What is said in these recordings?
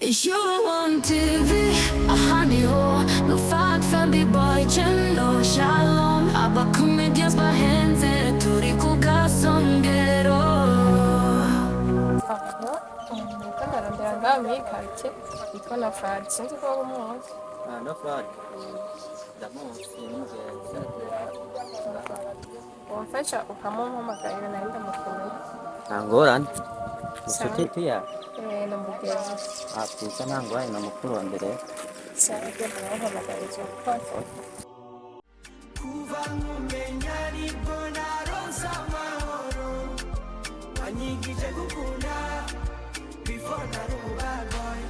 Ich on TV, honey ho, no fat family boy cello shalom, aber comedians bahenze turi kugasongero. Ndarondera ngaha muri quartier yitwa na Fadi sinzi ko waba umuzi. No Fadi ndamuzi n'ingenzi Wamfasha ukamumpamagarira nari ndamukeneye. nta ngorane inshuti tuya Namubwira twiza nta ngorane na mukuru wa mbere sinzi namuhamagariza gufasha. Kuva nkumenya nibwo naronse amahoro wanyigije gukunda before nari bad boy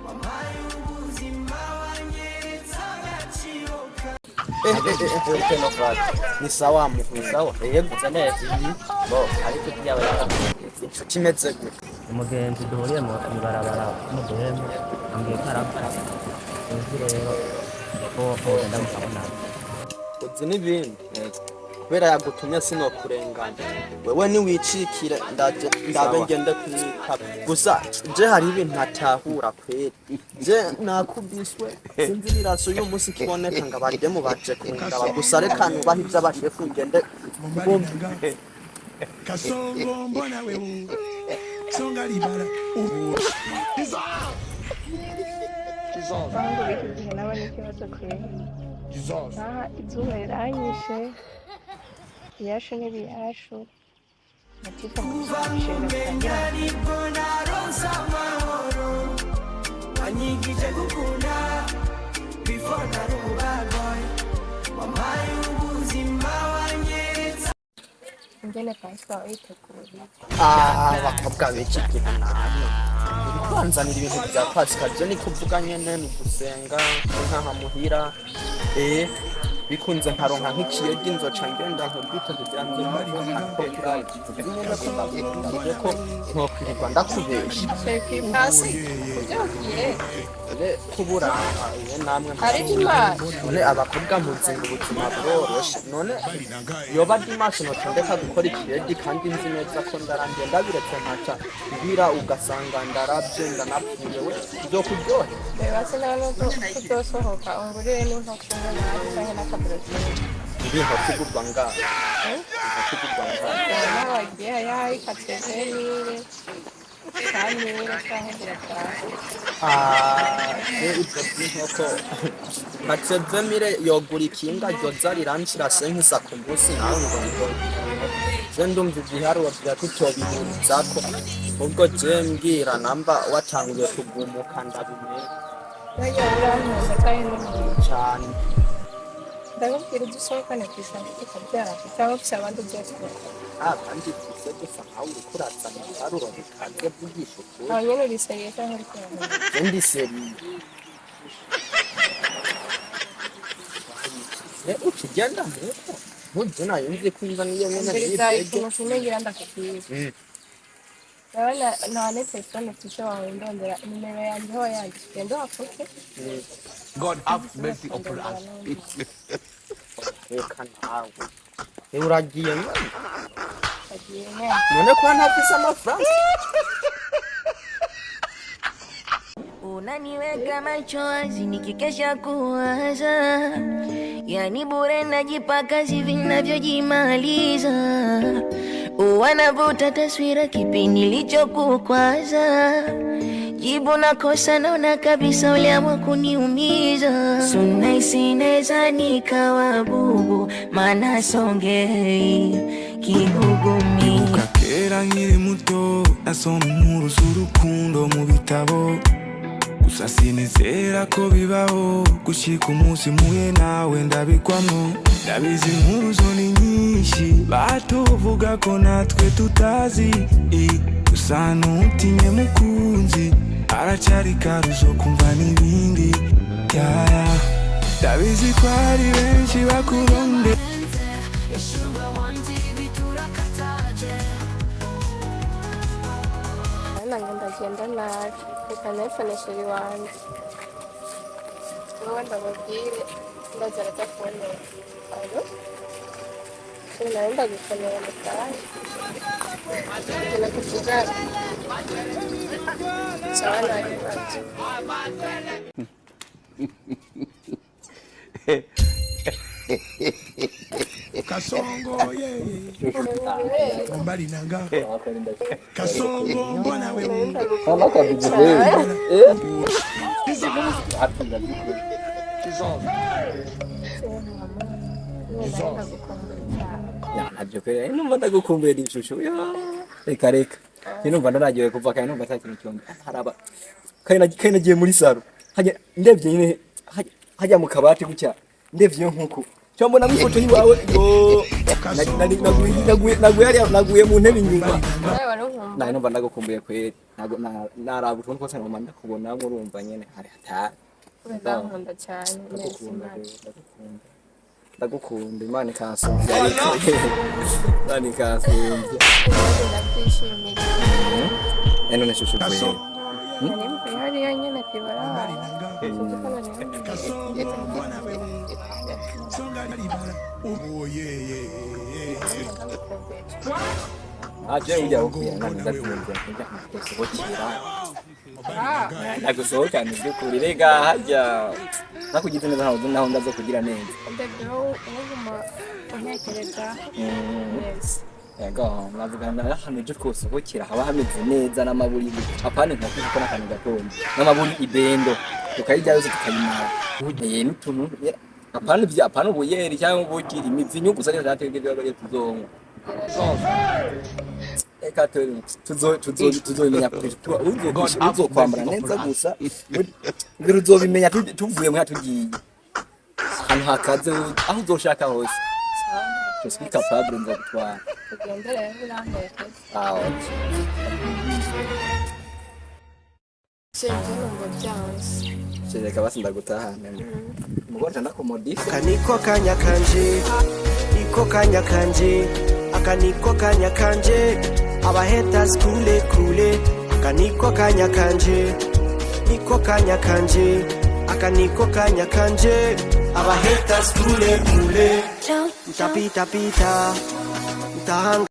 wampaye ubuzima wanyeretse agaciro ni sawa ni sawa yegutse neza bo ariko byaba inshuti imeze gute umugenzi duhuriye mu ibarabara umuduhemu ambwiye ko arapfa uzi rero ko wenda mukabona uzi n'ibindi kubera yagutumye sinokurenganya wewe niwicikire ndabe ngende kumwitaba gusa je hari ibintu ntatahura kweri je nakubiswe sinzi niraso uyu munsi kiboneka ngo abademu baje kundaba gusa reka nubaha ivyo abashe kungende kasongo mbona wewe songa libara Bangu biki gihe naba n'ikibazo kweri. Izuba riranyishe iyashu n'ibiyashu mutika nkumenya nibwo naronse amahoro wanyigije gukunda before nari bad boy wampaye ubuzima wanyeretse ingene pasika witeguriye. bakobwa b'iki gihe nabi kwanzanira ibintu bya pasika byo ni kuvuga nyene ni gusenga nkaha muhira bikunze nkaronka nk'ikiyedi nzoca ngenda nkubwite kugira ngo nkakora ko nkokwirirwa ndakubesha Pasi ugiye kubura namwe ari imana none abakobwa muzinga ubuzima bworoshe none yoba ndi maso notondeka gukora ikiyedi kandi nzi neza ko ndarangiye ndabiretse nkaca mbira ugasanga ndaravye ndanapfuye we byo kuryohe reba sinabona ko tuzosohoka ungurire n'inkoko nabi canke n'akabroseri ndi nkokugurwa ngaha nkokugurwa ngaha n'abagiye yayi katezemire kamire canke birataha ibyo by'inkoko batsevemire yogura ikinga ryoza riranshira senkisa ku munsi nawe ngo je ndumva ibiharuro vya tutobihuzako ubwo je mbwira namba watanguye kugumuka ndabimenya Naya urantuza canke n'umuntu cane ndababwira udusohokane kw'isanga tukabyara cyangwa ufise abandi byose kandi twise dusa nkawe uriko urazana ibiharuro bikaze vugisha ukuri aho nyene uriseriye canke uriko uravuga je ndi seriye ukigenda nk'uko ntuzi nayo nzi ko inza niyo nyene mbiriza nibege ikintu kimwe ngira ndakubwira urabona nta ne telefone mfise wawe ndondera nimero yanjye aho wayanditse ugende uhafuke God have mercy upon us. reka nawe uragiye none agiye nyene none ko ntafise amafaranga Unaniweka machozi nikikesha kuwaza, yani bure najipa kazi vinavyojimaliza. Wanavuta taswira kipi nilichokukwaza, jibu nakosa naona kabisa uliamua kuniumiza. So nice inaweza nikawa bubu, maana songei kigugumi. Kera nkiri muto nasoma inkuru z'urukundo mu bitabo, gusa sinizera ko bibaho gushika umunsi mpuye nawe ndabikwamwo. Ndabizi inkuru zo ni nyinshi batuvuga ko natwe tutazi, gusa ntutinye mukunzi aracyari kare zo kumva n'ibindi. Ndabizi ko ari benshi bakuronde nanjye ndagenda nabi reka nefoneshere iwanjye wowe ndababwire ndazara telefone alo naenda gukomera mutaani. Tuna kutuzana. Sana yote. Kasongo mbali nanga Kasongo mbona wewe ntabyo kwera numva ndagukumbera ishusho reka numva naragiye kuva kandi numva atakintu cyombi haraba kandi nagiye muri saro ndebye nyine hajya mu kabati gutya ndebye nkuko cyo mbona ifoto yiwawe naguye mu ntebe inyuma nayo numva ndagukumbuye kwera narabu tuntu kose ngoma ndakubona murumva nyene hari hatari ndankunda cyane ndagukunda Imana ikansumvya Imana ikansumvya ndakwishimiye none shushu kwera hari yanyene kibara aje ujya ukubira nani ndakumva ndagusohoka ni byukuri rega hajya nakugize neza naho ndazo kugira neza yego navugana hano je kusohokera haba hameze neza n'amaburi apane nko kuko nakandi gatondo n'amaburi ibendo tukayijya yose tukayimara n'utuntu apane ubuyeri cyangwa ubuki imizi nyugu sari zategeze bari tuzongo eka tuzobimenya kuko uzo kwambara neza gusa ngiro uzobimenya tuvuye mu hatugiye hano hakaze aho uzoshaka hose Tuski capable nza gutwara kugendera birambaye Cheze basi ndagutahana mugorta ndakomodifa kaniko kanya kanje iko kanya kanje akaniko kanya kanje aba haters kule akaniko kanya kanje niko kanya kanje akaniko kanya kanje aba haters kule utapita pita utahanga